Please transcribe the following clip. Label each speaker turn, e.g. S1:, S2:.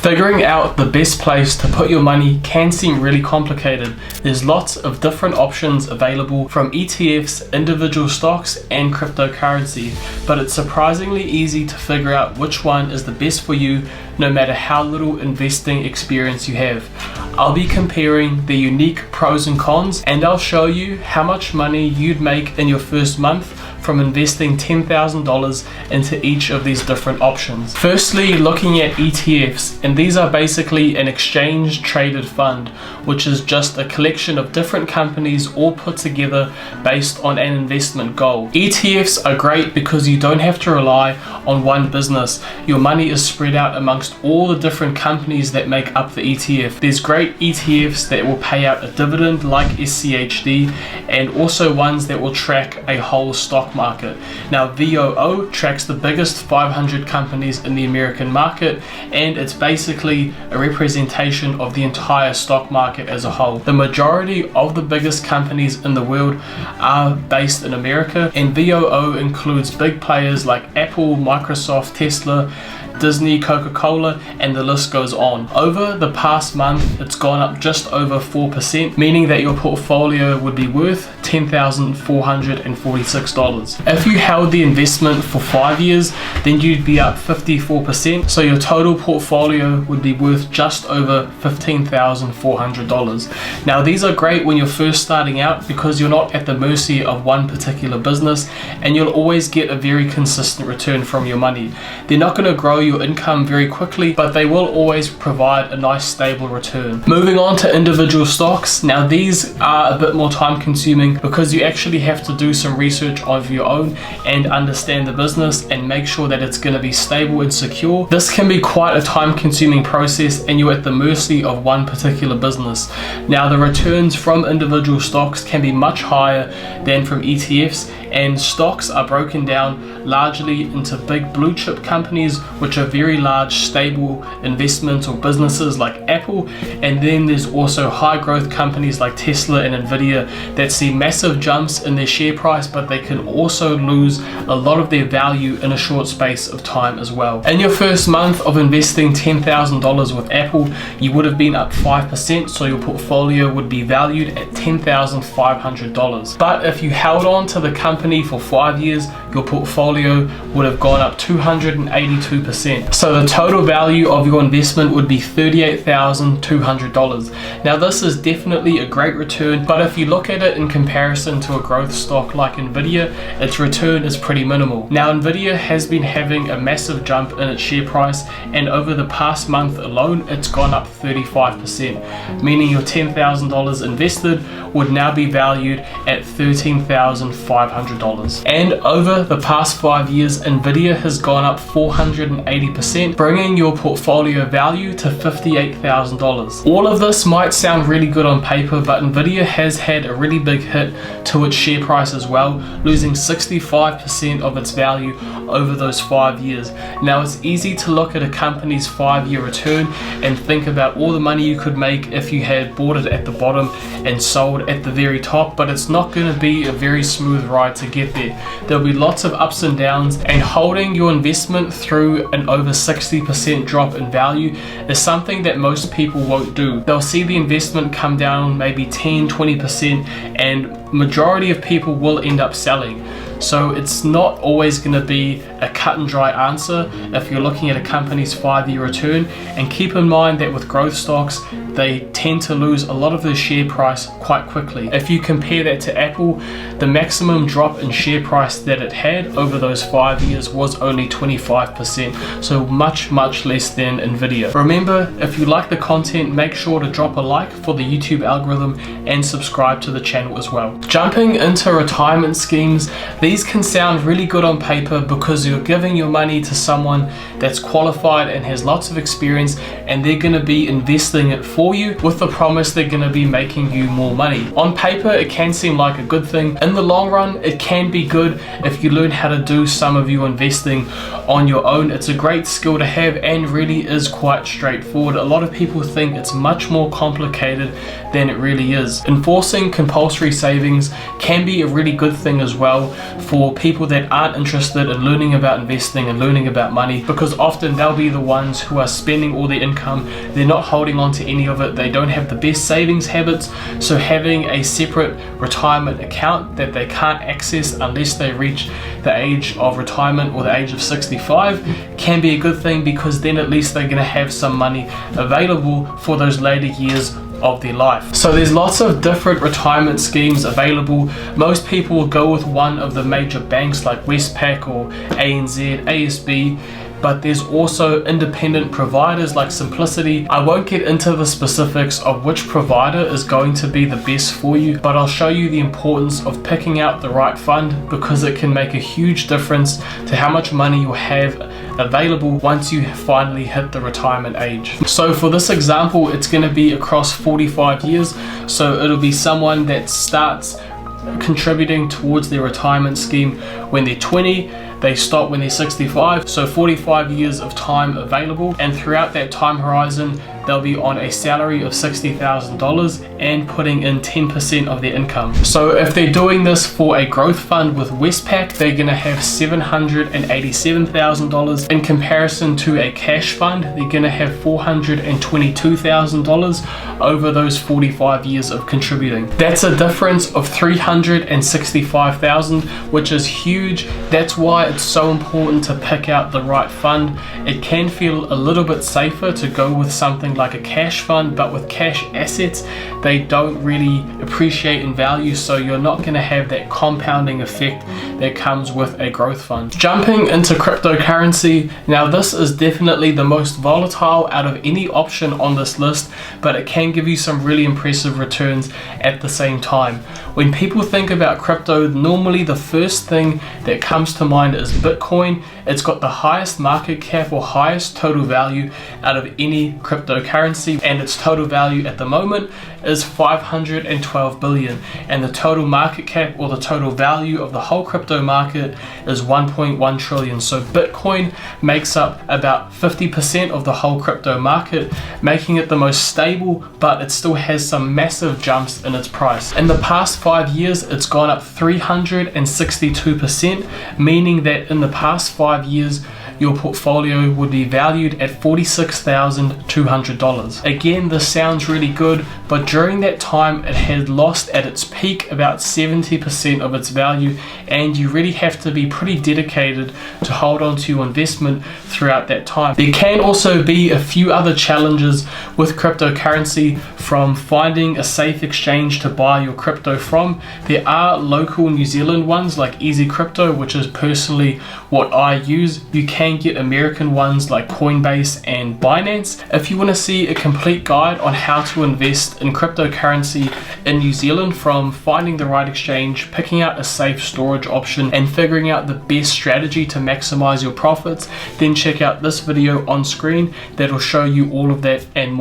S1: Figuring out the best place to put your money can seem really complicated. There's lots of different options available from ETFs, individual stocks, and cryptocurrency, but it's surprisingly easy to figure out which one is the best for you no matter how little investing experience you have. I'll be comparing the unique pros and cons, and I'll show you how much money you'd make in your first month from investing $10,000 into each of these different options. Firstly, looking at ETFs, and these are basically an exchange traded fund, which is just a collection of different companies all put together based on an investment goal. ETFs are great because you don't have to rely on one business. Your money is spread out amongst all the different companies that make up the ETF. There's great ETFs that will pay out a dividend like SCHD, and also ones that will track a whole stock market. Now, VOO tracks the biggest 500 companies in the American market, and it's basically a representation of the entire stock market as a whole. The majority of the biggest companies in the world are based in America, and VOO includes big players like Apple, Microsoft, Tesla, Disney, Coca-Cola, and the list goes on. Over the past month, it's gone up just over 4%, meaning that your portfolio would be worth $10,446. If you held the investment for 5 years, then you'd be up 54%, so your total portfolio would be worth just over $15,400. Now, these are great when you're first starting out because you're not at the mercy of one particular business, and you'll always get a very consistent return from your money. They're not going to grow your income very quickly, but they will always provide a nice stable return. Moving on to individual stocks. Now, these are a bit more time consuming because you actually have to do some research of your own and understand the business and make sure that it's going to be stable and secure. This can be quite a time consuming process, and you're at the mercy of one particular business. Now, the returns from individual stocks can be much higher than from ETFs, and stocks are broken down largely into big blue chip companies, which are very large stable investments or businesses like Apple, and then there's also high growth companies like Tesla and Nvidia that see massive jumps in their share price, but they can also lose a lot of their value in a short space of time as well. In your first month of investing $10,000 with Apple, you would have been up 5%, so your portfolio would be valued at $10,500. But if you held on to the company for 5 years, your portfolio would have gone up 282%. So the total value of your investment would be $38,200. Now, this is definitely a great return, but if you look at it in comparison to a growth stock like Nvidia, its return is pretty minimal. Now, Nvidia has been having a massive jump in its share price, and over the past month alone, it's gone up 35%, meaning your $10,000 invested would now be valued at $13,500. And over the past 5 years, Nvidia has gone up 480%, bringing your portfolio value to $58,000. All of this might sound really good on paper, but Nvidia has had a really big hit to its share price as well, losing 65% of its value over those 5 years. Now, it's easy to look at a company's 5-year return and think about all the money you could make if you had bought it at the bottom and sold at the very top, but it's not going to be a very smooth ride to get there. There'll be lots of ups and downs, and holding your investment through an over 60% drop in value is something that most people won't do. They'll see the investment come down maybe 10-20%, and majority of people will end up selling. So it's not always going to be a cut and dry answer if you're looking at a company's 5-year return, and keep in mind that with growth stocks, they tend to lose a lot of their share price quite quickly. If you compare that to Apple, the maximum drop in share price that it had over those 5 years was only 25%, so much less than Nvidia. Remember, if you like the content, make sure to drop a like for the YouTube algorithm and subscribe to the channel as well. Jumping into retirement schemes, these can sound really good on paper because you're giving your money to someone that's qualified and has lots of experience, and they're going to be investing it for you with the promise they're going to be making you more money. On paper, it can seem like a good thing. In the long run, it can be good if you learn how to do some of your investing on your own. It's a great skill to have and really is quite straightforward. A lot of people think it's much more complicated than it really is. Enforcing compulsory savings can be a really good thing as well for people that aren't interested in learning about investing and learning about money, because often they'll be the ones who are spending all their income. They're not holding on to any of it. They don't have the best savings habits. So having a separate retirement account that they can't access unless they reach the age of retirement or the age of 65 can be a good thing, because then at least they're going to have some money available for those later years of their life. So there's lots of different retirement schemes available. Most people will go with one of the major banks like Westpac or ANZ, ASB, but there's also independent providers like Simplicity. I won't get into the specifics of which provider is going to be the best for you, but I'll show you the importance of picking out the right fund, because it can make a huge difference to how much money you have available once you finally hit the retirement age. So for this example, it's going to be across 45 years. So it'll be someone that starts contributing towards their retirement scheme when they're 20, they stop when they're 65, so 45 years of time available, and throughout that time horizon they'll be on a salary of $60,000 and putting in 10% of their income. So if they're doing this for a growth fund with Westpac, they're going to have $787,000. In comparison to a cash fund, they're going to have $422,000 over those 45 years of contributing. That's a difference of $365,000, which is huge. That's why it's so important to pick out the right fund. It can feel a little bit safer to go with something like a cash fund, but with cash assets, they don't really appreciate in value, so you're not going to have that compounding effect that comes with a growth fund. Jumping into cryptocurrency, now this is definitely the most volatile out of any option on this list, but it can give you some really impressive returns at the same time. When people think about crypto, normally the first thing that comes to mind is Bitcoin. It's got the highest market cap or highest total value out of any cryptocurrency, and its total value at the moment is $512 billion, and the total market cap or the total value of the whole crypto market is $1.1 trillion. So Bitcoin makes up about 50% of the whole crypto market, making it the most stable, but it still has some massive jumps in its price. In the past 5 years, it's gone up 362%, meaning that in the past 5 years, your portfolio would be valued at $46,200. Again, this sounds really good, but during that time it had lost at its peak about 70% of its value, and you really have to be pretty dedicated to hold on to your investment throughout that time. There can also be a few other challenges with cryptocurrency, from finding a safe exchange to buy your crypto from. There are local New Zealand ones like Easy Crypto, which is personally what I use. You can get American ones like Coinbase and Binance. If you want to see a complete guide on how to invest in cryptocurrency in New Zealand, from finding the right exchange, picking out a safe storage option, and figuring out the best strategy to maximize your profits, then check out this video on screen that'll show you all of that and more.